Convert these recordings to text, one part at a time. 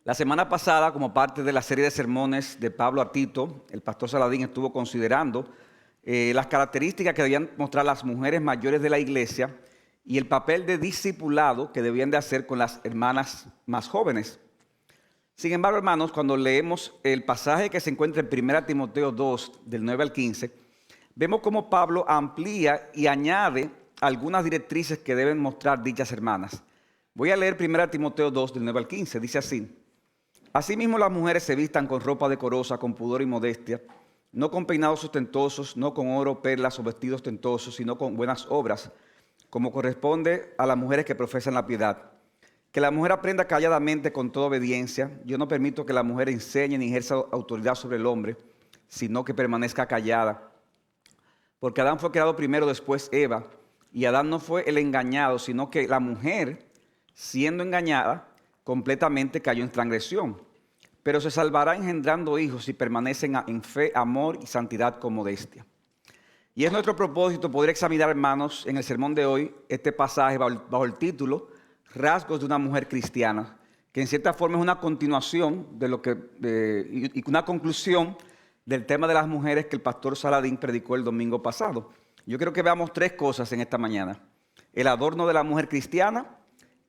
La semana pasada, como parte de la serie de sermones de Pablo a Tito, el pastor Saladín estuvo considerando las características que debían mostrar las mujeres mayores de la iglesia y el papel de discipulado que debían de hacer con las hermanas más jóvenes. Sin embargo, hermanos, cuando leemos el pasaje que se encuentra en 1 Timoteo 2, del 9 al 15, vemos cómo Pablo amplía y añade algunas directrices que deben mostrar dichas hermanas. Voy a leer 1 Timoteo 2, del 9 al 15, dice así: Asimismo las mujeres se vistan con ropa decorosa, con pudor y modestia, no con peinados ostentosos, no con oro, perlas o vestidos ostentosos, sino con buenas obras, como corresponde a las mujeres que profesan la piedad. Que la mujer aprenda calladamente con toda obediencia. Yo no permito que la mujer enseñe ni ejerza autoridad sobre el hombre, sino que permanezca callada. Porque Adán fue creado primero, después Eva, y Adán no fue el engañado, sino que la mujer, siendo engañada, completamente cayó en transgresión. Pero se salvará engendrando hijos si permanecen en fe, amor y santidad con modestia. Y es nuestro propósito poder examinar, hermanos, en el sermón de hoy, este pasaje bajo el título Rasgos de una mujer cristiana, que en cierta forma es una continuación de y una conclusión del tema de las mujeres que el pastor Saladín predicó el domingo pasado. Yo quiero que veamos tres cosas en esta mañana: el adorno de la mujer cristiana,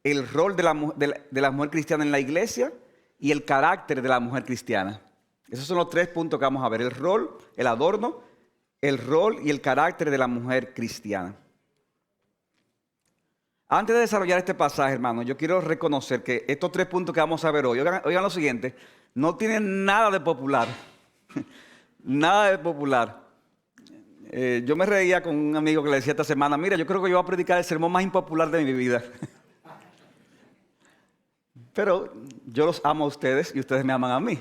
el rol de la mujer cristiana en la iglesia y el carácter de la mujer cristiana. Esos son los tres puntos que vamos a ver: el rol, el adorno, el rol y el carácter de la mujer cristiana. Antes de desarrollar este pasaje, hermanos, yo quiero reconocer que estos tres puntos que vamos a ver hoy, oigan lo siguiente, no tienen nada de popular. Nada de popular. Yo me reía con un amigo que le decía esta semana: mira, yo creo que yo voy a predicar el sermón más impopular de mi vida. Pero yo los amo a ustedes y ustedes me aman a mí.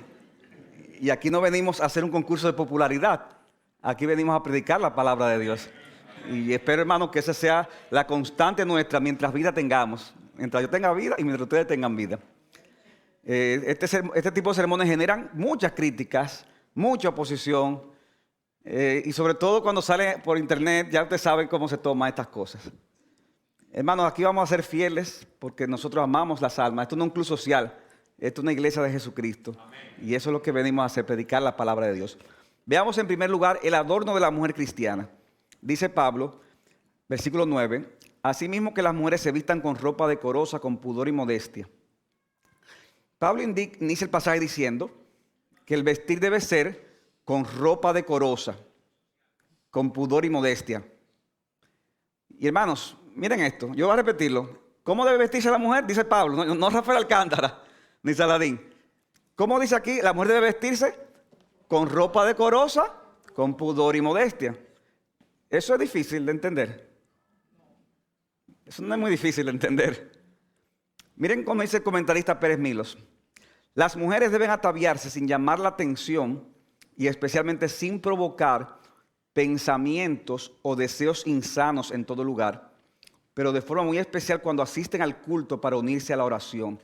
Y aquí no venimos a hacer un concurso de popularidad. Aquí venimos a predicar la palabra de Dios. Y espero, hermanos, que esa sea la constante nuestra mientras vida tengamos. Mientras yo tenga vida y mientras ustedes tengan vida. Este tipo de sermones generan muchas críticas, mucha oposición. Y sobre todo cuando sale por internet, ya ustedes saben cómo se toman estas cosas. Hermanos, aquí vamos a ser fieles porque nosotros amamos las almas. Esto no es un club social, esto es una iglesia de Jesucristo. Amén. Y eso es lo que venimos a hacer, predicar la palabra de Dios. Veamos en primer lugar el adorno de la mujer cristiana. Dice Pablo, versículo 9, asimismo que las mujeres se vistan con ropa decorosa, con pudor y modestia. Pablo inicia el pasaje diciendo que el vestir debe ser con ropa decorosa, con pudor y modestia. Y hermanos, miren esto, yo voy a repetirlo. ¿Cómo debe vestirse la mujer? Dice Pablo, no Rafael Alcántara, ni Saladín. ¿Cómo dice aquí? La mujer debe vestirse con ropa decorosa, con pudor y modestia. Eso es difícil de entender. Eso no es muy difícil de entender. Miren cómo dice el comentarista Pérez Milos. Las mujeres deben ataviarse sin llamar la atención y especialmente sin provocar pensamientos o deseos insanos en todo lugar, pero de forma muy especial cuando asisten al culto para unirse a la oración.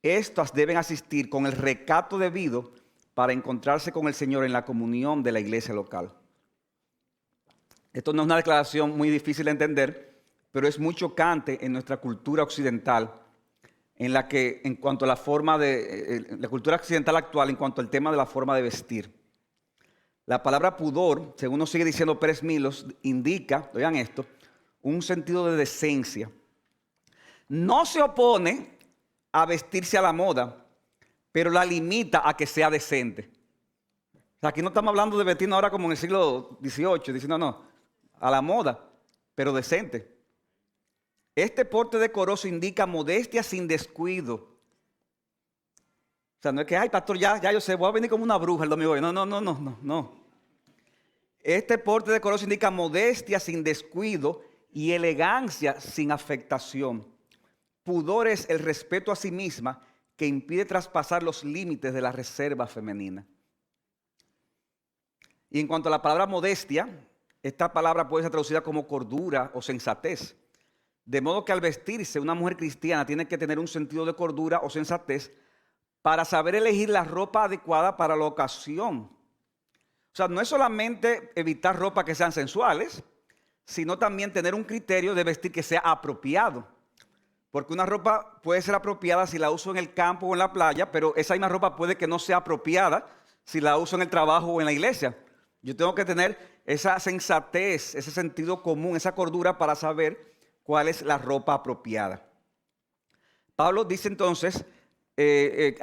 Estas deben asistir con el recato debido para encontrarse con el Señor en la comunión de la iglesia local. Esto no es una declaración muy difícil de entender, pero es muy chocante en nuestra cultura occidental, en la que, en cuanto a la forma de la cultura occidental actual, en cuanto al tema de la forma de vestir. La palabra pudor, según nos sigue diciendo Pérez Milos, indica, oigan esto, un sentido de decencia. No se opone a vestirse a la moda, pero la limita a que sea decente. O sea, aquí no estamos hablando de vestirnos ahora como en el siglo XVIII, diciendo no, a la moda, pero decente. Este porte decoroso indica modestia sin descuido. O sea, no es que, ay, pastor, ya yo sé, voy a venir como una bruja el domingo. No. Este porte decoroso indica modestia sin descuido y elegancia sin afectación. Pudor es el respeto a sí misma que impide traspasar los límites de la reserva femenina. Y en cuanto a la palabra modestia, esta palabra puede ser traducida como cordura o sensatez. De modo que al vestirse una mujer cristiana tiene que tener un sentido de cordura o sensatez para saber elegir la ropa adecuada para la ocasión. O sea, no es solamente evitar ropa que sean sensuales, sino también tener un criterio de vestir que sea apropiado. Porque una ropa puede ser apropiada si la uso en el campo o en la playa, pero esa misma ropa puede que no sea apropiada si la uso en el trabajo o en la iglesia. Yo tengo que tener esa sensatez, ese sentido común, esa cordura para saber cuál es la ropa apropiada. Pablo dice entonces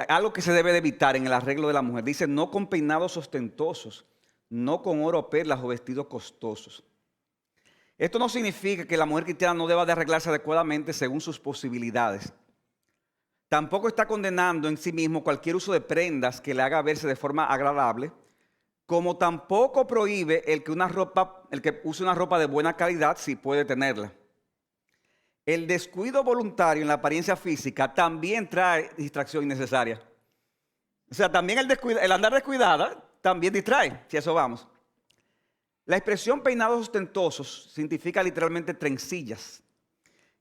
algo que se debe de evitar en el arreglo de la mujer. Dice, no con peinados ostentosos, no con oro o perlas o vestidos costosos. Esto no significa que la mujer cristiana no deba de arreglarse adecuadamente según sus posibilidades. Tampoco está condenando en sí mismo cualquier uso de prendas que le haga verse de forma agradable, como tampoco prohíbe el que use una ropa de buena calidad si puede tenerla. El descuido voluntario en la apariencia física también trae distracción innecesaria. O sea, también el andar descuidada también distrae, si a eso vamos. La expresión peinados ostentosos significa literalmente trencillas.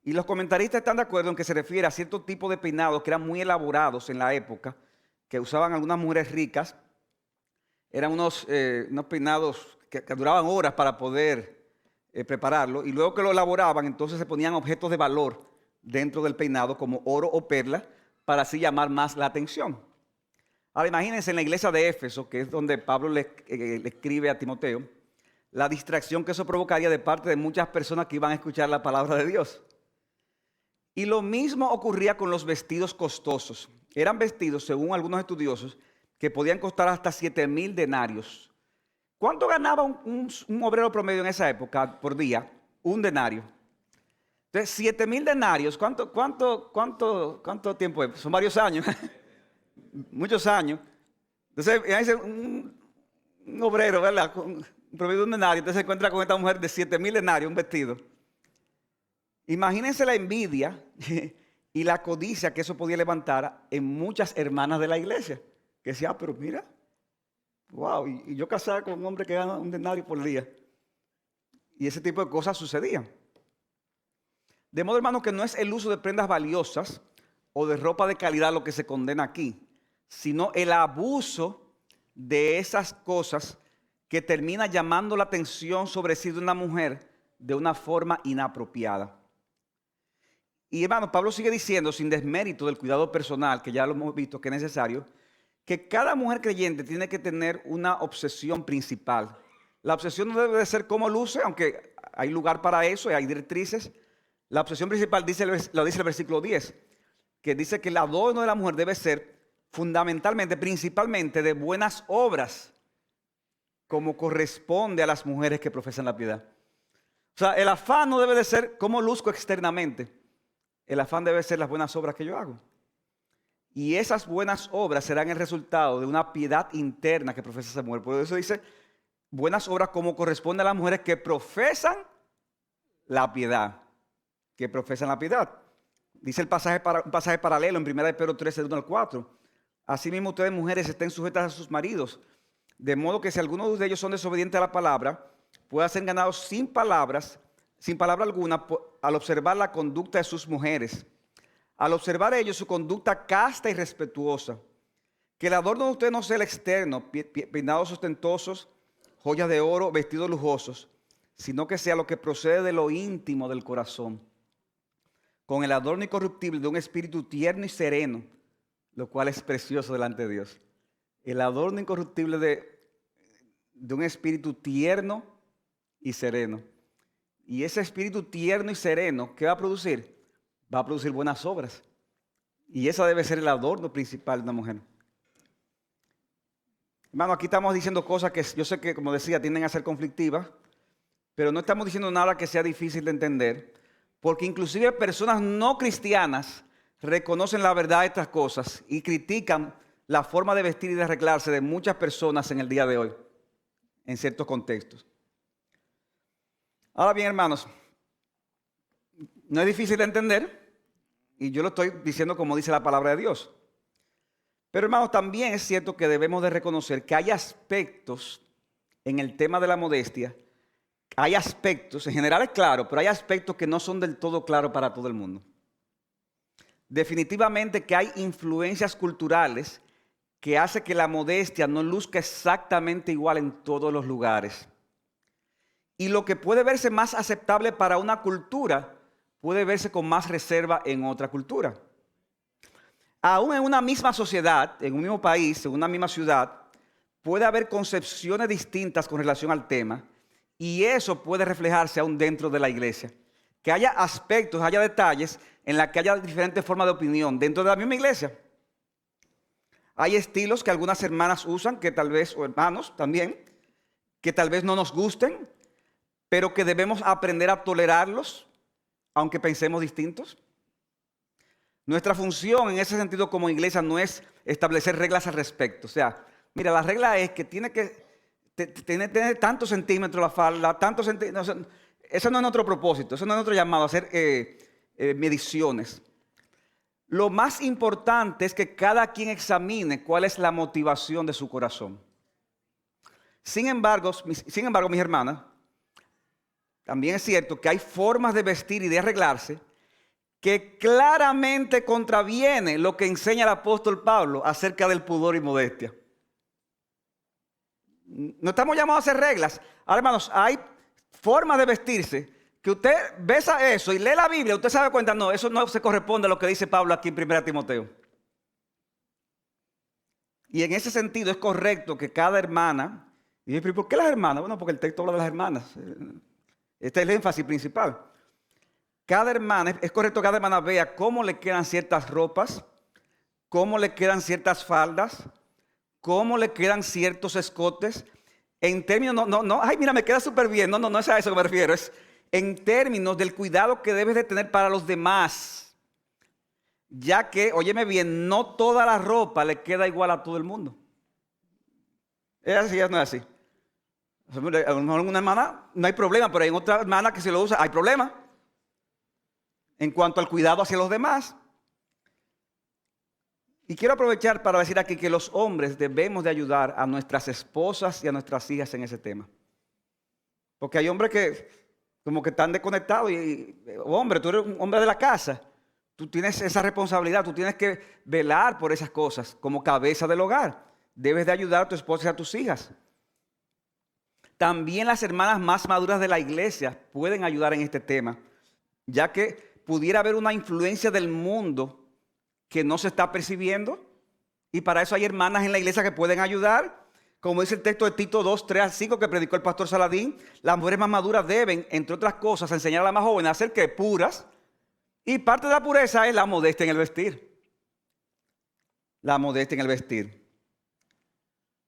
Y los comentaristas están de acuerdo en que se refiere a cierto tipo de peinados que eran muy elaborados en la época, que usaban algunas mujeres ricas. Eran unos peinados que duraban horas para poder prepararlo. Y luego que lo elaboraban, entonces se ponían objetos de valor dentro del peinado, como oro o perla, para así llamar más la atención. Ahora imagínense en la iglesia de Éfeso, que es donde Pablo le escribe a Timoteo, la distracción que eso provocaría de parte de muchas personas que iban a escuchar la palabra de Dios. Y lo mismo ocurría con los vestidos costosos. Eran vestidos, según algunos estudiosos, que podían costar hasta 7,000 denarios. ¿Cuánto ganaba un obrero promedio en esa época por día? Un denario. Entonces, 7,000 denarios, ¿cuánto tiempo es? Son varios años, muchos años. Entonces, un obrero, ¿verdad? Un promedio de un denario, entonces se encuentra con esta mujer de 7,000 denarios, un vestido. Imagínense la envidia y la codicia que eso podía levantar en muchas hermanas de la iglesia. Que decía, pero mira, wow, y yo casada con un hombre que gana un denario por día. Y ese tipo de cosas sucedían. De modo, hermano, que no es el uso de prendas valiosas o de ropa de calidad lo que se condena aquí, sino el abuso de esas cosas que termina llamando la atención sobre sí de una mujer de una forma inapropiada. Y hermano, Pablo sigue diciendo, sin desmérito del cuidado personal, que ya lo hemos visto que es necesario, que cada mujer creyente tiene que tener una obsesión principal. La obsesión no debe de ser cómo luce, aunque hay lugar para eso y hay directrices. La obsesión principal lo dice el versículo 10, que dice que el adorno de la mujer debe ser fundamentalmente, principalmente de buenas obras, como corresponde a las mujeres que profesan la piedad. O sea, el afán no debe de ser cómo luzco externamente. El afán debe ser las buenas obras que yo hago. Y esas buenas obras serán el resultado de una piedad interna que profesa esa mujer. Por eso dice, buenas obras como corresponde a las mujeres que profesan la piedad. Que profesan la piedad. Dice un pasaje paralelo en 1 Pedro 13, 1 al 4. Asimismo, ustedes mujeres estén sujetas a sus maridos, de modo que si algunos de ellos son desobedientes a la palabra, puedan ser ganados sin palabra alguna, al observar la conducta de sus mujeres. Al observar ellos su conducta casta y respetuosa. Que el adorno de ustedes no sea el externo, peinados ostentosos, joyas de oro, vestidos lujosos, sino que sea lo que procede de lo íntimo del corazón, con el adorno incorruptible de un espíritu tierno y sereno, lo cual es precioso delante de Dios. El adorno incorruptible de un espíritu tierno y sereno. Y ese espíritu tierno y sereno, ¿qué va a producir? Va a producir buenas obras. Y esa debe ser el adorno principal de una mujer. Hermano, aquí estamos diciendo cosas que yo sé que, como decía, tienden a ser conflictivas, pero no estamos diciendo nada que sea difícil de entender, porque inclusive personas no cristianas reconocen la verdad de estas cosas y critican la forma de vestir y de arreglarse de muchas personas en el día de hoy, en ciertos contextos. Ahora bien, hermanos, no es difícil de entender y yo lo estoy diciendo como dice la palabra de Dios. Pero hermanos, también es cierto que debemos de reconocer que hay aspectos en el tema de la modestia, hay aspectos, en general es claro, pero hay aspectos que no son del todo claros para todo el mundo. Definitivamente que hay influencias culturales que hacen que la modestia no luzca exactamente igual en todos los lugares. Y lo que puede verse más aceptable para una cultura puede verse con más reserva en otra cultura. Aún en una misma sociedad, en un mismo país, en una misma ciudad, puede haber concepciones distintas con relación al tema y eso puede reflejarse aún dentro de la iglesia. Que haya aspectos, haya detalles en los que haya diferentes formas de opinión dentro de la misma iglesia. Hay estilos que algunas hermanas usan, que tal vez, o hermanos también, que tal vez no nos gusten, pero que debemos aprender a tolerarlos, aunque pensemos distintos. Nuestra función en ese sentido como iglesia no es establecer reglas al respecto. O sea, mira, la regla es que tiene que tener tantos centímetros la falda, tantos centímetros. Eso no es nuestro propósito, eso no es nuestro llamado a hacer mediciones. Lo más importante es que cada quien examine cuál es la motivación de su corazón. Sin embargo, mis hermanas, también es cierto que hay formas de vestir y de arreglarse que claramente contraviene lo que enseña el apóstol Pablo acerca del pudor y modestia. No estamos llamados a hacer reglas. Ahora, hermanos, hay formas de vestirse que usted besa eso y lee la Biblia, usted se da cuenta, no, eso no se corresponde a lo que dice Pablo aquí en 1 Timoteo. Y en ese sentido es correcto que cada hermana, y yo, ¿por qué las hermanas? Bueno, porque el texto habla de las hermanas. Este es el énfasis principal. Cada hermana, es correcto que cada hermana vea cómo le quedan ciertas ropas, cómo le quedan ciertas faldas, cómo le quedan ciertos escotes. En términos, no, ay, mira, me queda súper bien. No es a eso que me refiero. Es en términos del cuidado que debes de tener para los demás. Ya que, óyeme bien, no toda la ropa le queda igual a todo el mundo. Es así, no es así. A lo mejor en una hermana no hay problema, pero en otra hermana que se lo usa, hay problema. En cuanto al cuidado hacia los demás. Y quiero aprovechar para decir aquí que los hombres debemos de ayudar a nuestras esposas y a nuestras hijas en ese tema. Porque hay hombres que como que están desconectados y hombre, tú eres un hombre de la casa. Tú tienes esa responsabilidad, tú tienes que velar por esas cosas como cabeza del hogar. Debes de ayudar a tu esposa y a tus hijas. También las hermanas más maduras de la iglesia pueden ayudar en este tema, ya que pudiera haber una influencia del mundo que no se está percibiendo. Y para eso hay hermanas en la iglesia que pueden ayudar. Como dice el texto de Tito 2, 3 al 5 que predicó el pastor Saladín, las mujeres más maduras deben, entre otras cosas, enseñar a las más jóvenes a ser que puras. Y parte de la pureza es la modestia en el vestir. La modestia en el vestir.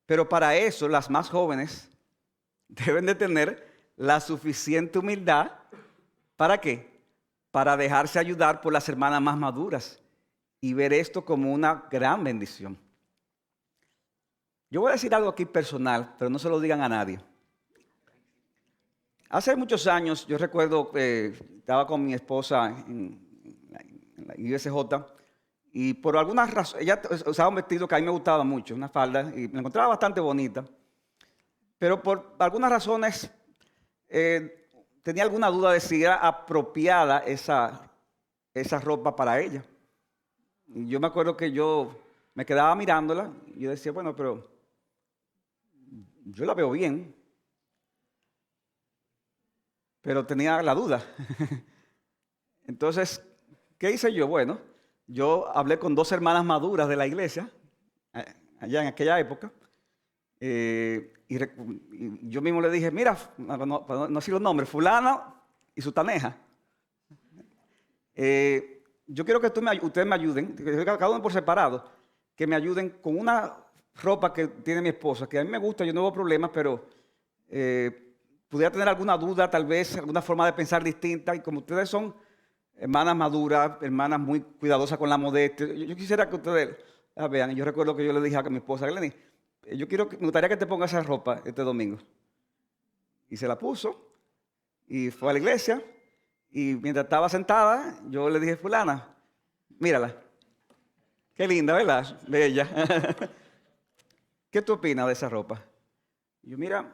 Pero para eso las más jóvenes deben de tener la suficiente humildad. ¿Para qué? Para dejarse ayudar por las hermanas más maduras y ver esto como una gran bendición. Yo voy a decir algo aquí personal, pero no se lo digan a nadie. Hace muchos años, yo recuerdo que estaba con mi esposa en la ISJ y por alguna razón, ella usaba un vestido que a mí me gustaba mucho, una falda, y me encontraba bastante bonita. Pero por algunas razones tenía alguna duda de si era apropiada esa ropa para ella. Y yo me acuerdo que yo me quedaba mirándola y yo decía, bueno, pero yo la veo bien. Pero tenía la duda. Entonces, ¿qué hice yo? Bueno, yo hablé con 2 hermanas maduras de la iglesia, allá en aquella época, y yo mismo le dije, mira, no decir los nombres, fulana y sutaneja. Yo quiero que ustedes me ayuden, cada uno por separado, que me ayuden con una ropa que tiene mi esposa, que a mí me gusta, yo no veo problemas, pero pudiera tener alguna duda, tal vez, alguna forma de pensar distinta. Y como ustedes son hermanas maduras, hermanas muy cuidadosas con la modestia, yo quisiera que ustedes la vean. Yo recuerdo que yo le dije a mi esposa, Glenny, me gustaría que te pongas esa ropa este domingo. Y se la puso, y fue a la iglesia, y mientras estaba sentada, yo le dije, fulana, mírala. Qué linda, ¿verdad? Bella. ¿Qué tú opinas de esa ropa? Y yo, mira,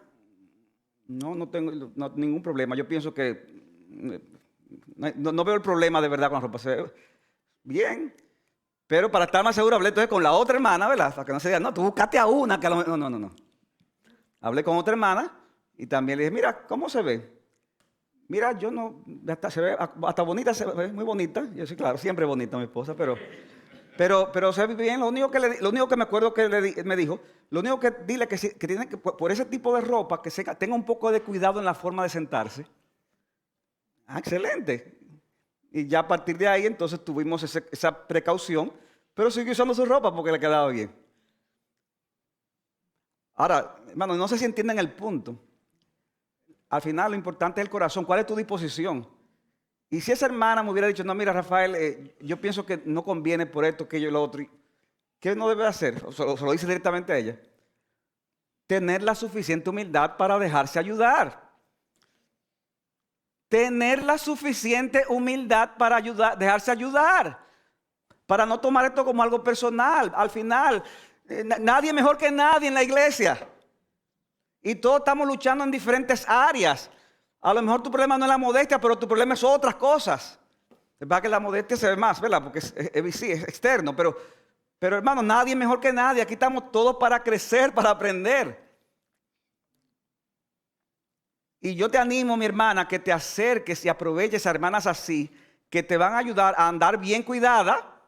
no tengo ningún problema. Yo pienso que no veo el problema de verdad con la ropa. Se ve bien. Pero para estar más seguro, hablé entonces con la otra hermana, ¿verdad? Para que no se diga, no, tú buscaste a una. Que no. Hablé con otra hermana y también le dije, mira, ¿cómo se ve? Mira, yo no, hasta, se ve, hasta bonita, se ve muy bonita. Yo sí, claro, siempre bonita mi esposa, pero se ve bien. Lo único que me acuerdo que me dijo, lo único que dile que tiene que, por ese tipo de ropa, que tenga un poco de cuidado en la forma de sentarse. Ah, excelente. Y ya a partir de ahí entonces tuvimos esa precaución, pero siguió usando su ropa porque le quedaba bien. Ahora, hermano, no sé si entienden el punto. Al final lo importante es el corazón. ¿Cuál es tu disposición? Y si esa hermana me hubiera dicho, no, mira, Rafael, yo pienso que no conviene por esto, que yo y lo otro, ¿qué no debe hacer? O se lo dice directamente a ella. Tener la suficiente humildad para dejarse ayudar. Tener la suficiente humildad para dejarse ayudar. Para no tomar esto como algo personal. Al final, nadie es mejor que nadie en la iglesia. Y todos estamos luchando en diferentes áreas. A lo mejor tu problema no es la modestia, pero tu problema es otras cosas. Es verdad que la modestia se ve más, ¿verdad? Porque sí, es externo. Pero hermano, nadie es mejor que nadie. Aquí estamos todos para crecer, para aprender. Y yo te animo, mi hermana, que te acerques y aproveches a hermanas así, que te van a ayudar a andar bien cuidada,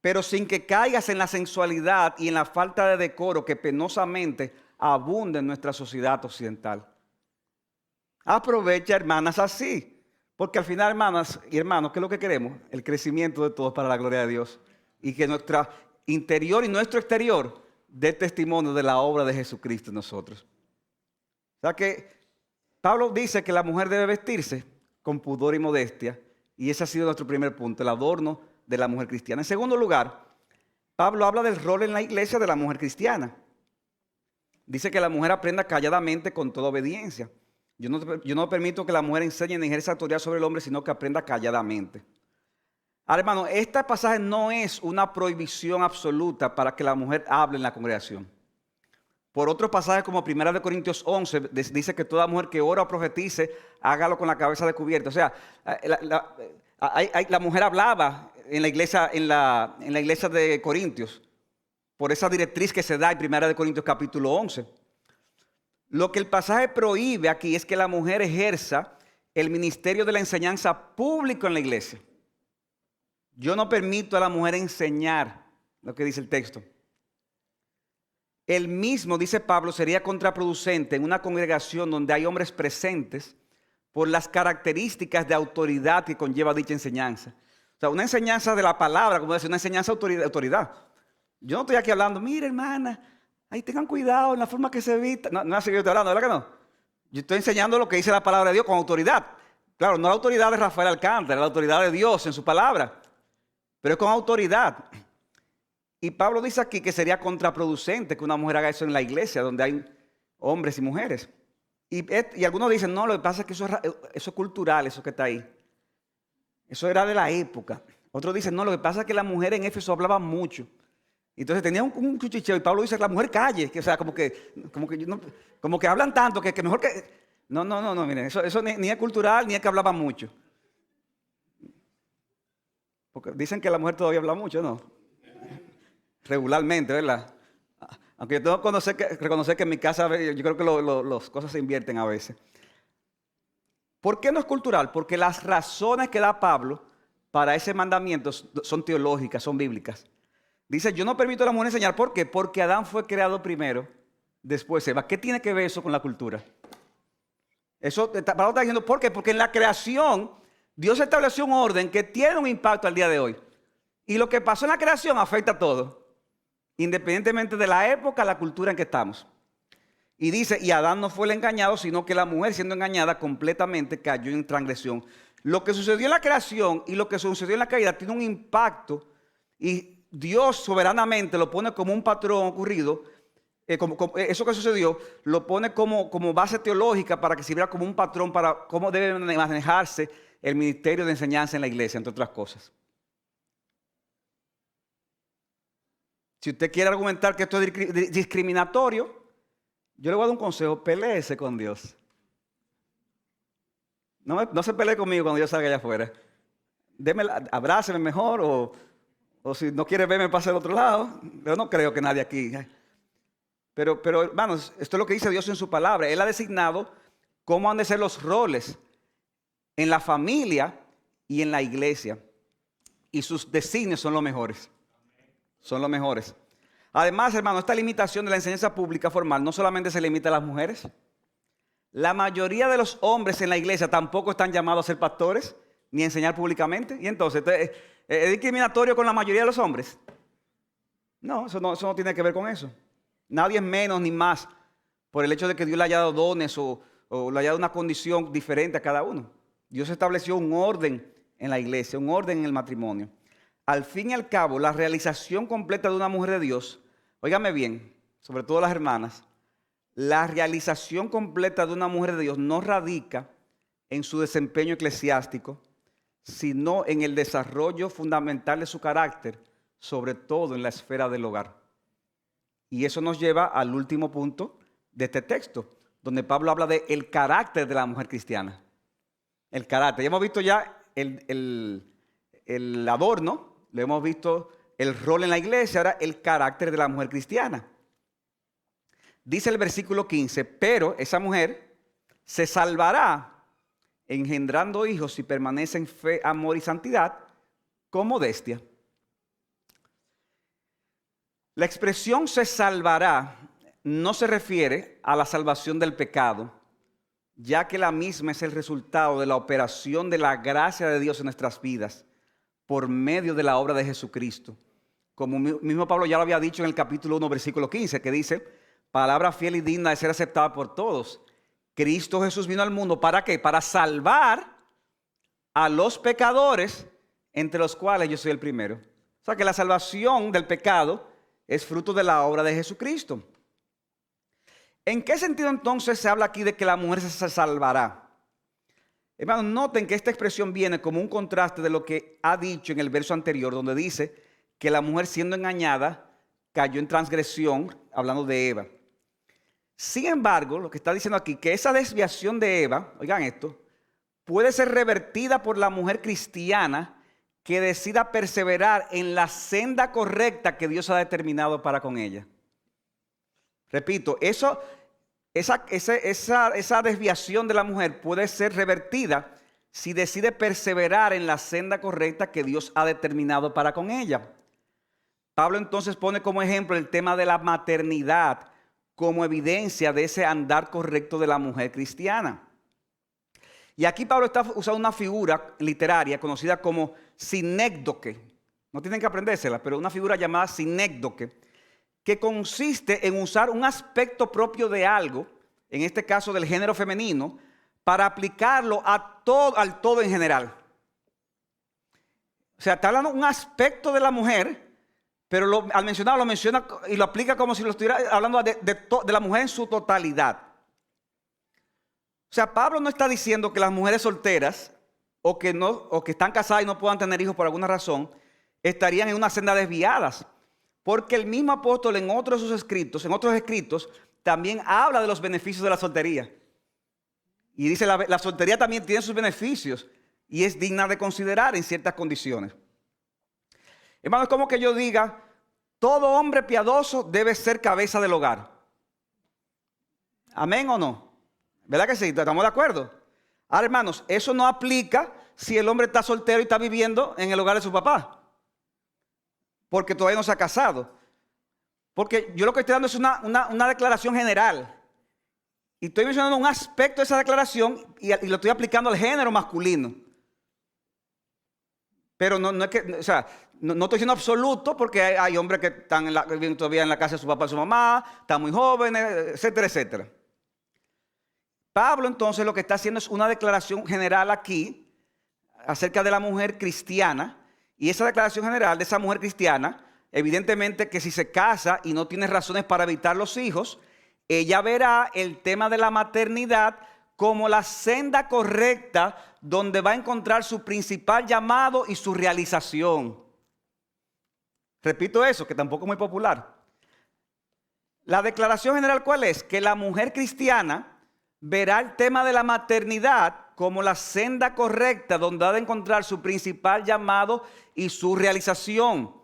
pero sin que caigas en la sensualidad y en la falta de decoro que penosamente abunda en nuestra sociedad occidental. Aprovecha hermanas así, porque al final, hermanas y hermanos, ¿qué es lo que queremos? El crecimiento de todos para la gloria de Dios. Y que nuestro interior y nuestro exterior dé testimonio de la obra de Jesucristo en nosotros. O sea que Pablo dice que la mujer debe vestirse con pudor y modestia, y ese ha sido nuestro primer punto, el adorno de la mujer cristiana. En segundo lugar, Pablo habla del rol en la iglesia de la mujer cristiana. Dice que la mujer aprenda calladamente con toda obediencia. Yo no permito que la mujer enseñe ni ejerza autoridad sobre el hombre, sino que aprenda calladamente. Ahora, hermano, este pasaje no es una prohibición absoluta para que la mujer hable en la congregación. Por otros pasajes como 1 Corintios 11, dice que toda mujer que ora o profetice, hágalo con la cabeza descubierta. O sea, la mujer hablaba en la iglesia de Corintios, por esa directriz que se da en 1 Corintios capítulo 11. Lo que el pasaje prohíbe aquí es que la mujer ejerza el ministerio de la enseñanza público en la iglesia. Yo no permito a la mujer enseñar lo que dice el texto. El mismo, dice Pablo, sería contraproducente en una congregación donde hay hombres presentes por las características de autoridad que conlleva dicha enseñanza. O sea, una enseñanza de la palabra, como decir, una enseñanza de autoridad. Yo no estoy aquí hablando, mire hermana, ahí tengan cuidado en la forma que se evita. No es así que yo estoy hablando, ¿verdad que no? Yo estoy enseñando lo que dice la palabra de Dios con autoridad. Claro, no la autoridad de Rafael Alcántara, la autoridad de Dios en su palabra, pero es con autoridad. Y Pablo dice aquí que sería contraproducente que una mujer haga eso en la iglesia, donde hay hombres y mujeres. Y algunos dicen, no, lo que pasa es que eso es cultural, eso que está ahí. Eso era de la época. Otros dicen, no, lo que pasa es que la mujer en Éfeso hablaba mucho. Entonces tenía un cuchicheo y Pablo dice que la mujer calle, que, o sea, como que hablan tanto que mejor que... No, miren, eso ni es cultural ni es que hablaba mucho. Porque dicen que la mujer todavía habla mucho, ¿no? Regularmente, ¿verdad? Aunque yo tengo que reconocer que en mi casa yo creo que las cosas se invierten a veces. ¿Por qué no es cultural? Porque las razones que da Pablo para ese mandamiento son teológicas, son bíblicas. Dice, yo no permito a la mujer enseñar. ¿Por qué? Porque Adán fue creado primero, después Eva. ¿Qué tiene que ver eso con la cultura? Pablo está diciendo, ¿por qué? Porque en la creación Dios estableció un orden que tiene un impacto al día de hoy. Y lo que pasó en la creación afecta a todo, independientemente de la época, la cultura en que estamos. Y dice, y Adán no fue el engañado, sino que la mujer siendo engañada completamente cayó en transgresión. Lo que sucedió en la creación y lo que sucedió en la caída tiene un impacto y Dios soberanamente lo pone como un patrón ocurrido. Eso que sucedió lo pone como base teológica para que sirva como un patrón para cómo debe manejarse el ministerio de enseñanza en la iglesia, entre otras cosas. Si usted quiere argumentar que esto es discriminatorio, yo le voy a dar un consejo, peléese con Dios. No se pelee conmigo cuando yo salga allá afuera. Abráceme mejor o si no quiere verme, pase al otro lado. Yo no creo que nadie aquí. Pero hermanos, esto es lo que dice Dios en su palabra. Él ha designado cómo han de ser los roles en la familia y en la iglesia. Y sus designios son los mejores. Son los mejores. Además, hermano, esta limitación de la enseñanza pública formal no solamente se limita a las mujeres. La mayoría de los hombres en la iglesia tampoco están llamados a ser pastores ni a enseñar públicamente. Y entonces, ¿es discriminatorio con la mayoría de los hombres? No, eso no tiene que ver con eso. Nadie es menos ni más por el hecho de que Dios le haya dado dones o le haya dado una condición diferente a cada uno. Dios estableció un orden en la iglesia, un orden en el matrimonio. Al fin y al cabo, la realización completa de una mujer de Dios, óigame bien, sobre todo las hermanas, la realización completa de una mujer de Dios no radica en su desempeño eclesiástico, sino en el desarrollo fundamental de su carácter, sobre todo en la esfera del hogar. Y eso nos lleva al último punto de este texto, donde Pablo habla del carácter de la mujer cristiana. El carácter. Ya hemos visto ya el adorno, lo hemos visto el rol en la iglesia, ahora el carácter de la mujer cristiana. Dice el versículo 15, pero esa mujer se salvará engendrando hijos si permanece en fe, amor y santidad con modestia. La expresión se salvará no se refiere a la salvación del pecado, ya que la misma es el resultado de la operación de la gracia de Dios en nuestras vidas por medio de la obra de Jesucristo. Como mismo Pablo ya lo había dicho en el capítulo 1, versículo 15, que dice, palabra fiel y digna de ser aceptada por todos. Cristo Jesús vino al mundo, ¿para qué? Para salvar a los pecadores, entre los cuales yo soy el primero. O sea que la salvación del pecado es fruto de la obra de Jesucristo. ¿En qué sentido entonces se habla aquí de que la mujer se salvará? Hermanos, noten que esta expresión viene como un contraste de lo que ha dicho en el verso anterior, donde dice que la mujer siendo engañada cayó en transgresión, hablando de Eva. Sin embargo, lo que está diciendo aquí, que esa desviación de Eva, oigan esto, puede ser revertida por la mujer cristiana que decida perseverar en la senda correcta que Dios ha determinado para con ella. Repito, esa desviación de la mujer puede ser revertida si decide perseverar en la senda correcta que Dios ha determinado para con ella. Pablo entonces pone como ejemplo el tema de la maternidad como evidencia de ese andar correcto de la mujer cristiana. Y aquí Pablo está usando una figura literaria conocida como sinécdoque. No tienen que aprendérsela, pero una figura llamada sinécdoque, que consiste en usar un aspecto propio de algo, en este caso del género femenino, para aplicarlo al todo en general. O sea, está hablando de un aspecto de la mujer, pero al mencionarlo, lo menciona y lo aplica como si lo estuviera hablando de la mujer en su totalidad. O sea, Pablo no está diciendo que las mujeres solteras o que están casadas y no puedan tener hijos por alguna razón, estarían en una senda desviadas. Porque el mismo apóstol en otros escritos, también habla de los beneficios de la soltería. Y dice, la soltería también tiene sus beneficios y es digna de considerar en ciertas condiciones. Hermano, es como que yo diga, todo hombre piadoso debe ser cabeza del hogar. ¿Amén o no? ¿Verdad que sí? ¿Estamos de acuerdo? Ahora, hermanos, eso no aplica si el hombre está soltero y está viviendo en el hogar de su papá, porque todavía no se ha casado. Porque yo lo que estoy dando es una declaración general. Y estoy mencionando un aspecto de esa declaración y lo estoy aplicando al género masculino. Pero no es que, o sea, no estoy diciendo absoluto, porque hay hombres que están viviendo todavía en la casa de su papá y su mamá, están muy jóvenes, etcétera, etcétera. Pablo entonces lo que está haciendo es una declaración general aquí acerca de la mujer cristiana. Y esa declaración general de esa mujer cristiana, evidentemente que si se casa y no tiene razones para evitar los hijos, ella verá el tema de la maternidad como la senda correcta donde va a encontrar su principal llamado y su realización. Repito eso, que tampoco es muy popular. La declaración general, ¿cuál es? Que la mujer cristiana verá el tema de la maternidad como la senda correcta donde ha de encontrar su principal llamado y su realización.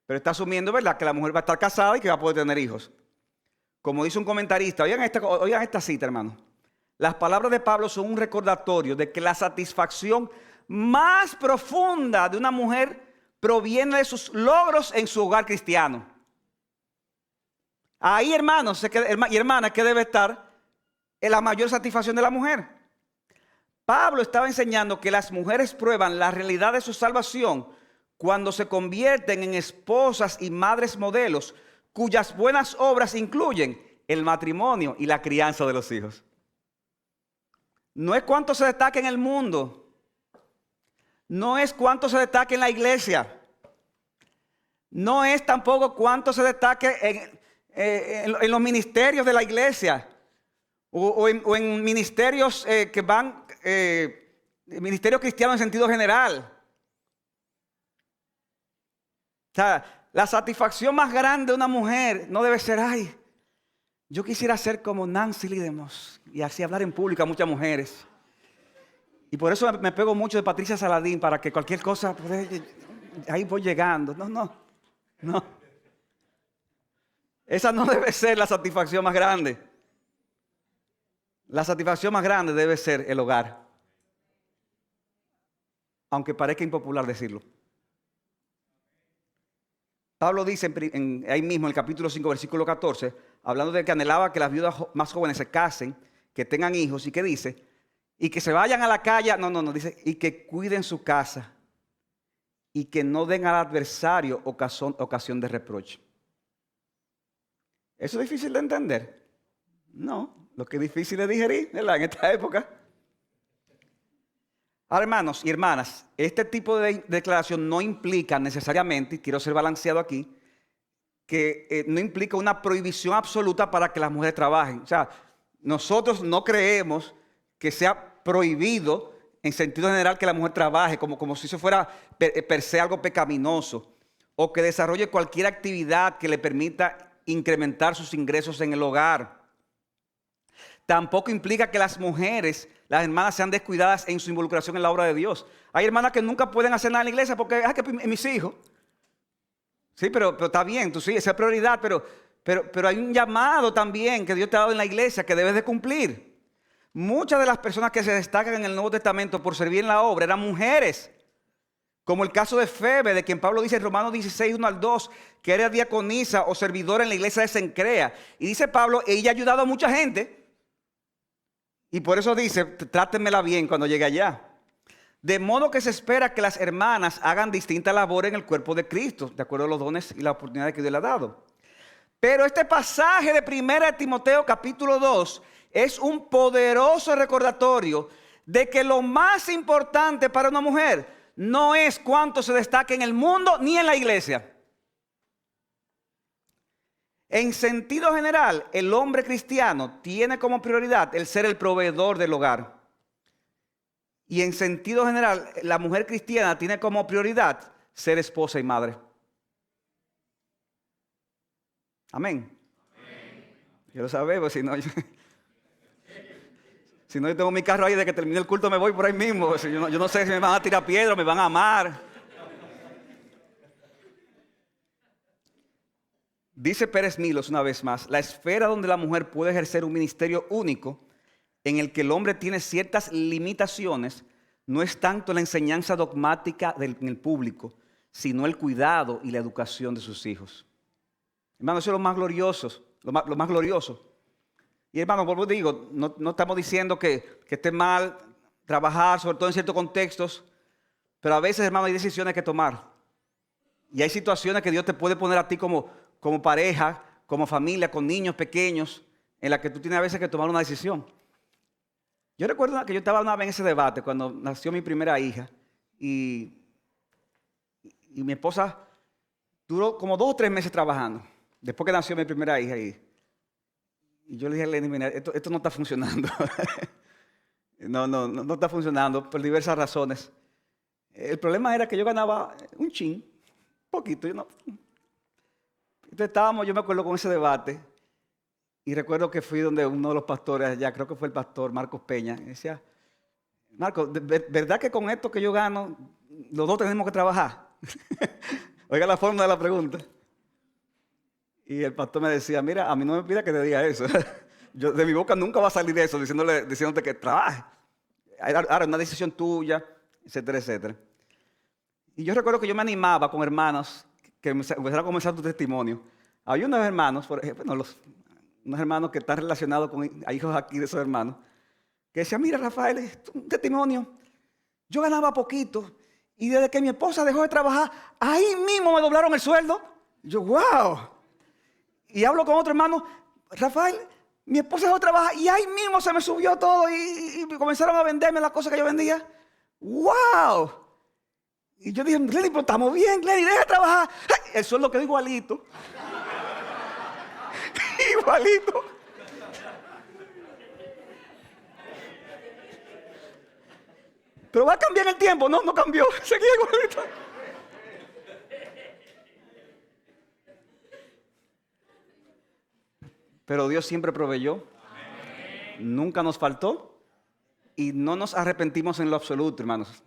Pero está asumiendo, ¿verdad?, que la mujer va a estar casada y que va a poder tener hijos. Como dice un comentarista, oigan esta cita, hermano. las palabras de Pablo son un recordatorio de que la satisfacción más profunda de una mujer proviene de sus logros en su hogar cristiano. Ahí, hermanos y hermanas, que debe estar en la mayor satisfacción de la mujer. Pablo estaba enseñando que las mujeres prueban la realidad de su salvación cuando se convierten en esposas y madres modelos, cuyas buenas obras incluyen el matrimonio y la crianza de los hijos. No es cuánto se destaca en el mundo, no es cuánto se destaca en la iglesia, no es tampoco cuánto se destaque en los ministerios de la iglesia o en ministerios que van, ministerios cristianos en sentido general. O sea, la satisfacción más grande de una mujer no debe ser, ay, yo quisiera ser como Nancy Lee DeMoss y así hablar en público a muchas mujeres. Y por eso me pego mucho de Patricia Saladín, para que cualquier cosa, pues, ahí voy llegando. No. Esa no debe ser la satisfacción más grande. La satisfacción más grande debe ser el hogar. Aunque parezca impopular decirlo. Pablo dice ahí mismo en el capítulo 5, versículo 14, hablando de que anhelaba que las viudas más jóvenes se casen, que tengan hijos, y que dice, y que se vayan a la calle, dice, y que cuiden su casa, y que no den al adversario ocasión de reproche. ¿Eso es difícil de entender? No, lo que es difícil de digerir, ¿verdad? En esta época. Ahora, hermanos y hermanas, este tipo de declaración no implica necesariamente, y quiero ser balanceado aquí, que no implica una prohibición absoluta para que las mujeres trabajen. O sea, nosotros no creemos que sea prohibido en sentido general que la mujer trabaje, como si eso fuera per se algo pecaminoso, o que desarrolle cualquier actividad que le permita incrementar sus ingresos en el hogar. Tampoco implica que las mujeres, las hermanas, sean descuidadas en su involucración en la obra de Dios. Hay hermanas que nunca pueden hacer nada en la iglesia porque que mis hijos. Sí, pero está bien, tú sí, esa es prioridad, pero hay un llamado también que Dios te ha dado en la iglesia que debes de cumplir. Muchas de las personas que se destacan en el Nuevo Testamento por servir en la obra eran mujeres. Como el caso de Febe, de quien Pablo dice en Romanos 16, 1 al 2, que era diaconisa o servidora en la iglesia de Cencrea. Y dice Pablo, ella ha ayudado a mucha gente. Y por eso dice, trátenmela bien cuando llegue allá. De modo que se espera que las hermanas hagan distinta labor en el cuerpo de Cristo, de acuerdo a los dones y las oportunidades que Dios le ha dado. Pero este pasaje de 1 Timoteo capítulo 2 es un poderoso recordatorio de que lo más importante para una mujer no es cuánto se destaque en el mundo ni en la iglesia. En sentido general, el hombre cristiano tiene como prioridad el ser el proveedor del hogar. Y en sentido general, la mujer cristiana tiene como prioridad ser esposa y madre. Amén. Yo lo sabía, pues, si no, yo tengo mi carro ahí, de que termine el culto me voy por ahí mismo. Pues, yo no sé si me van a tirar piedra o me van a amar. Dice Pérez Milos una vez más, la esfera donde la mujer puede ejercer un ministerio único, en el que el hombre tiene ciertas limitaciones, no es tanto la enseñanza dogmática en el público, sino el cuidado y la educación de sus hijos. Hermano, eso es lo más glorioso, lo más glorioso. Y hermano, por digo, no estamos diciendo que esté mal trabajar, sobre todo en ciertos contextos, pero a veces, hermano, hay decisiones que tomar. Y hay situaciones que Dios te puede poner a ti como pareja, como familia, con niños pequeños, en la que tú tienes a veces que tomar una decisión. Yo recuerdo que yo estaba una vez en ese debate cuando nació mi primera hija y mi esposa duró como 2 o 3 meses trabajando después que nació mi primera hija y yo le dije a Lenny, mira, esto no está funcionando. no está funcionando por diversas razones. El problema era que yo ganaba un poquito. Entonces estábamos, yo me acuerdo, con ese debate. Y recuerdo que fui donde uno de los pastores allá, creo que fue el pastor Marcos Peña, y decía, Marcos, ¿verdad que con esto que yo gano, los dos tenemos que trabajar? Oiga la forma de la pregunta. Y el pastor me decía, mira, a mí no me pida que te diga eso. De mi boca nunca va a salir eso, diciéndote que trabaje. Ahora, una decisión tuya, etcétera, etcétera. Y yo recuerdo que yo me animaba con hermanos que empezaron a comenzar tu testimonio. Había unos hermanos, por ejemplo, unos hermanos que están relacionados con hijos aquí de esos hermanos, que decían, mira Rafael, es un testimonio. Yo ganaba poquito y desde que mi esposa dejó de trabajar, ahí mismo me doblaron el sueldo. Yo, wow. Y hablo con otro hermano, Rafael, mi esposa dejó de trabajar y ahí mismo se me subió todo y comenzaron a venderme las cosas que yo vendía. ¡Wow! Y yo dije, Glenny, pero estamos bien, Glenny, deja de trabajar. ¡Ay! El sueldo quedó igualito. Igualito. Pero va a cambiar el tiempo. No, no cambió. Seguía igualito. Pero Dios siempre proveyó. Nunca nos faltó. Y no nos arrepentimos en lo absoluto, hermanos,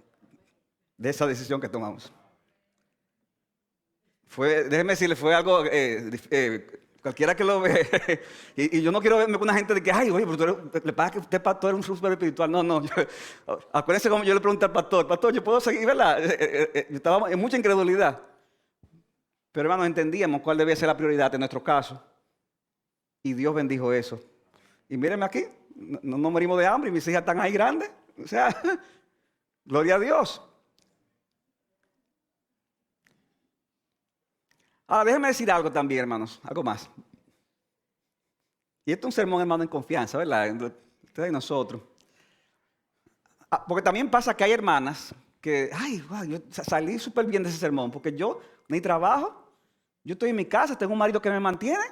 de esa decisión que tomamos. Déjeme decirle, fue algo, cualquiera que lo ve, y yo no quiero verme con una gente de que, ay, oye, pero le pasa que usted pastor es un súper espiritual. No. Acuérdense como yo le pregunté al pastor, yo puedo seguir, ¿verdad? Yo estaba en mucha incredulidad. Pero hermanos, entendíamos cuál debía ser la prioridad en nuestro caso. Y Dios bendijo eso. Y mírenme aquí, no morimos de hambre y mis hijas están ahí grandes. O sea, gloria a Dios. Ahora, déjenme decir algo también, hermanos, algo más. Y esto es un sermón, hermano, en confianza, ¿verdad? Ustedes y nosotros. Porque también pasa que hay hermanas que, ay, wow, yo salí súper bien de ese sermón, porque yo ni trabajo, yo estoy en mi casa, tengo un marido que me mantiene.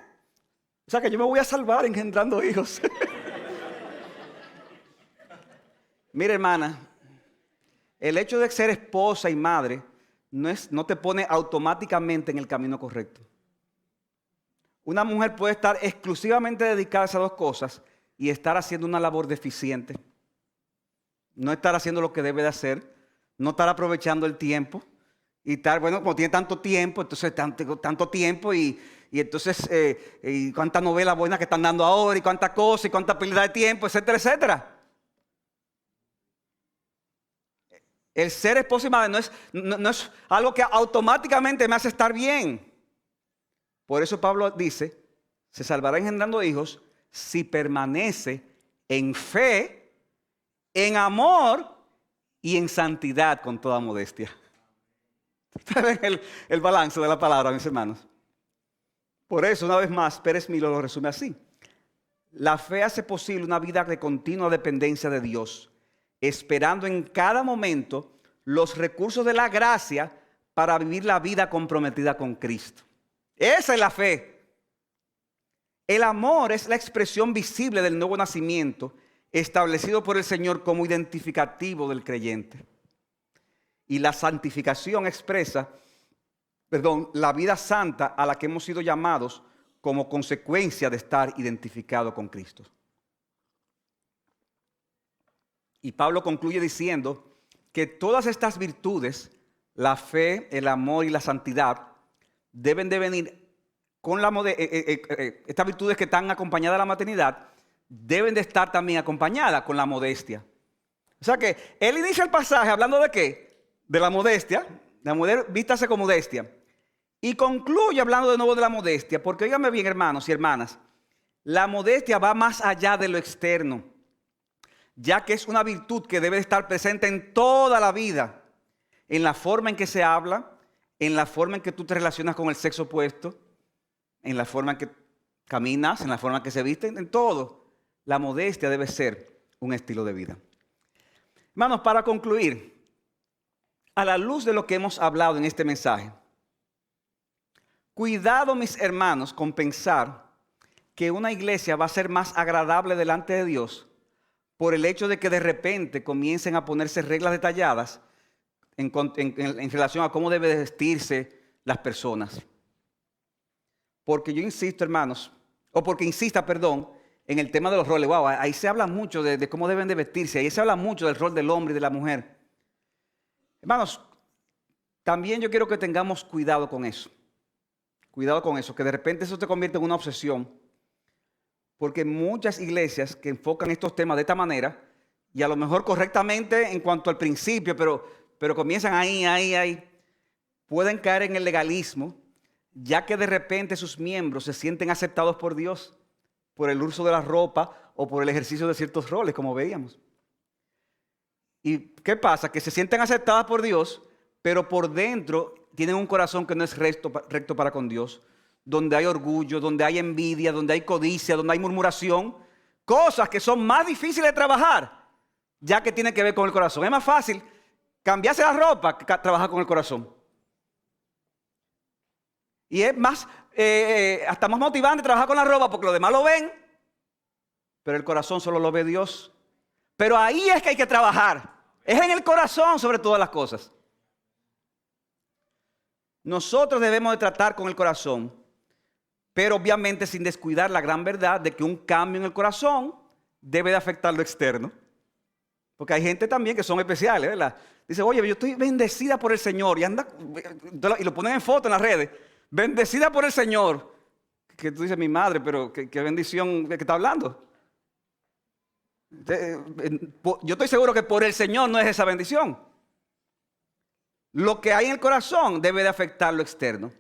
O sea que yo me voy a salvar engendrando hijos. Mira, hermana, el hecho de ser esposa y madre no te pone automáticamente en el camino correcto. Una mujer puede estar exclusivamente dedicada a esas dos cosas y estar haciendo una labor deficiente. No estar haciendo lo que debe de hacer, no estar aprovechando el tiempo y estar, bueno, como tiene tanto tiempo, entonces tanto tiempo y entonces y cuántas novelas buenas que están dando ahora y cuántas cosas y cuánta pérdida de tiempo, etcétera, etcétera. El ser esposa y madre no es algo que automáticamente me hace estar bien. Por eso Pablo dice, se salvará engendrando hijos si permanece en fe, en amor y en santidad con toda modestia. Ustedes ven el balance de la palabra, mis hermanos. Por eso, una vez más, Pérez Milo lo resume así. La fe hace posible una vida de continua dependencia de Dios, esperando en cada momento los recursos de la gracia para vivir la vida comprometida con Cristo. Esa es la fe. El amor es la expresión visible del nuevo nacimiento establecido por el Señor como identificativo del creyente. Y la santificación expresa, la vida santa a la que hemos sido llamados como consecuencia de estar identificado con Cristo. Y Pablo concluye diciendo que todas estas virtudes, la fe, el amor y la santidad, deben de venir con estas virtudes que están acompañadas de la maternidad, deben de estar también acompañadas con la modestia. O sea que él inicia el pasaje hablando de ¿qué? De la modestia, la mujer vístase con modestia. Y concluye hablando de nuevo de la modestia, porque óigame bien, hermanos y hermanas, la modestia va más allá de lo externo, ya que es una virtud que debe estar presente en toda la vida, en la forma en que se habla, en la forma en que tú te relacionas con el sexo opuesto, en la forma en que caminas, en la forma en que se visten, en todo. La modestia debe ser un estilo de vida. Hermanos, para concluir, a la luz de lo que hemos hablado en este mensaje, cuidado, mis hermanos, con pensar que una iglesia va a ser más agradable delante de Dios por el hecho de que de repente comiencen a ponerse reglas detalladas en relación a cómo deben vestirse las personas. Porque yo insisto, hermanos, en el tema de los roles. Wow, ahí se habla mucho de cómo deben de vestirse, ahí se habla mucho del rol del hombre y de la mujer. Hermanos, también yo quiero que tengamos cuidado con eso. Cuidado con eso, que de repente eso te convierte en una obsesión. Porque muchas iglesias que enfocan estos temas de esta manera, y a lo mejor correctamente en cuanto al principio, pero comienzan ahí, pueden caer en el legalismo, ya que de repente sus miembros se sienten aceptados por Dios por el uso de la ropa o por el ejercicio de ciertos roles, como veíamos. ¿Y qué pasa? Que se sienten aceptadas por Dios, pero por dentro tienen un corazón que no es recto para con Dios, donde hay orgullo, donde hay envidia, donde hay codicia, donde hay murmuración, cosas que son más difíciles de trabajar, ya que tienen que ver con el corazón. Es más fácil cambiarse la ropa que trabajar con el corazón. Y es más, hasta más motivante trabajar con la ropa porque los demás lo ven, pero el corazón solo lo ve Dios. Pero ahí es que hay que trabajar. Es en el corazón sobre todas las cosas. Nosotros debemos de tratar con el corazón, pero obviamente sin descuidar la gran verdad de que un cambio en el corazón debe de afectar lo externo. Porque hay gente también que son especiales, ¿verdad? Dice, oye, yo estoy bendecida por el Señor. Y lo ponen en foto en las redes. Bendecida por el Señor. Que tú dices, mi madre, pero qué bendición de que está hablando. Yo estoy seguro que por el Señor no es esa bendición. Lo que hay en el corazón debe de afectar lo externo.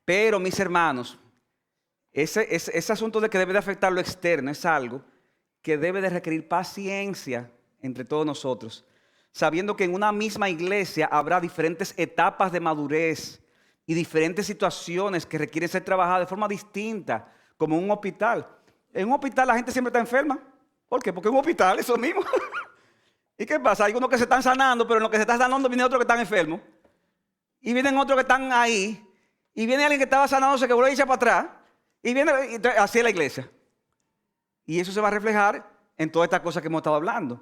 Pero, mis hermanos, ese asunto de que debe de afectar lo externo es algo que debe de requerir paciencia entre todos nosotros, sabiendo que en una misma iglesia habrá diferentes etapas de madurez y diferentes situaciones que requieren ser trabajadas de forma distinta, como en un hospital. En un hospital la gente siempre está enferma. ¿Por qué? Porque en un hospital, eso mismo. ¿Y qué pasa? Hay unos que se están sanando, pero en lo que se está sanando viene otro que están enfermos. Y vienen otros que están ahí. Y viene alguien que estaba sanándose que vuelve a irse para atrás. Y viene así es la iglesia. Y eso se va a reflejar en todas estas cosas que hemos estado hablando.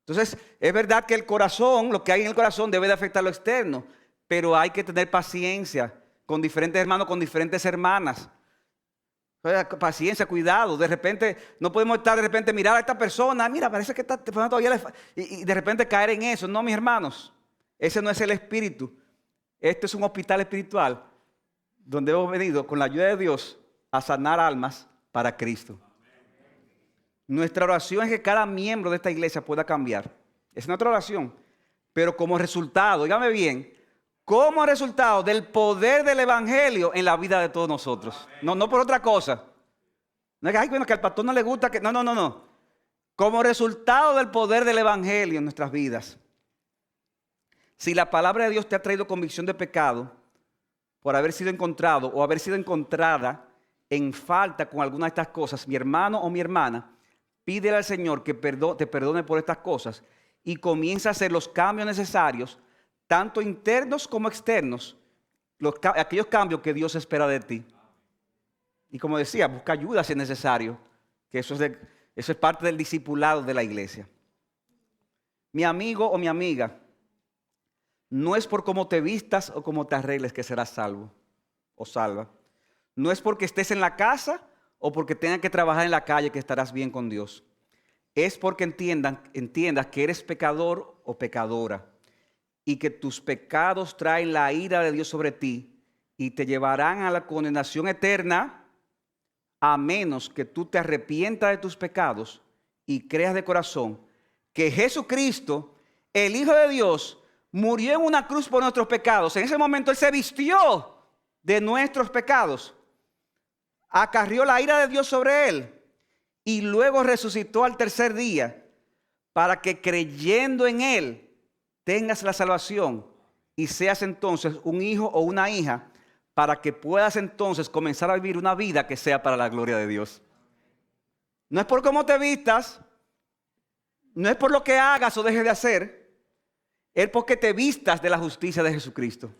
Entonces, es verdad que el corazón, lo que hay en el corazón debe de afectar lo externo. Pero hay que tener paciencia con diferentes hermanos, con diferentes hermanas. Paciencia, cuidado. De repente, no podemos estar de repente mirar a esta persona. Mira, parece que esta persona todavía y de repente caer en eso. No, mis hermanos. Ese no es el espíritu. Este es un hospital espiritual donde hemos venido con la ayuda de Dios a sanar almas para Cristo. Nuestra oración es que cada miembro de esta iglesia pueda cambiar. Esa es nuestra oración. Pero como resultado, dígame bien, como resultado del poder del evangelio en la vida de todos nosotros. No por otra cosa. No es que, bueno, que al pastor no le gusta que... No. Como resultado del poder del evangelio en nuestras vidas. Si la palabra de Dios te ha traído convicción de pecado por haber sido encontrado o haber sido encontrada en falta con alguna de estas cosas, mi hermano o mi hermana, pídele al Señor que te perdone por estas cosas y comienza a hacer los cambios necesarios, tanto internos como externos, aquellos cambios que Dios espera de ti. Y como decía, busca ayuda si es necesario, que eso es parte del discipulado de la iglesia. Mi amigo o mi amiga, no es por cómo te vistas o cómo te arregles que serás salvo o salva. No es porque estés en la casa o porque tengas que trabajar en la calle que estarás bien con Dios. Es porque entiendas que eres pecador o pecadora y que tus pecados traen la ira de Dios sobre ti y te llevarán a la condenación eterna a menos que tú te arrepientas de tus pecados y creas de corazón que Jesucristo, el Hijo de Dios, murió en una cruz por nuestros pecados. En ese momento Él se vistió de nuestros pecados, acarrió la ira de Dios sobre Él y luego resucitó al tercer día para que creyendo en Él tengas la salvación y seas entonces un hijo o una hija para que puedas entonces comenzar a vivir una vida que sea para la gloria de Dios. No es por cómo te vistas, no es por lo que hagas o dejes de hacer, es porque te vistas de la justicia de Jesucristo.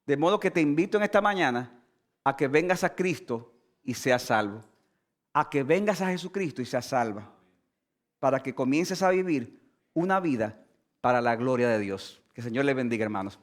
De modo que te invito en esta mañana a que vengas a Cristo y seas salvo. A que vengas a Jesucristo y seas salva. Para que comiences a vivir una vida para la gloria de Dios. Que el Señor les bendiga, hermanos.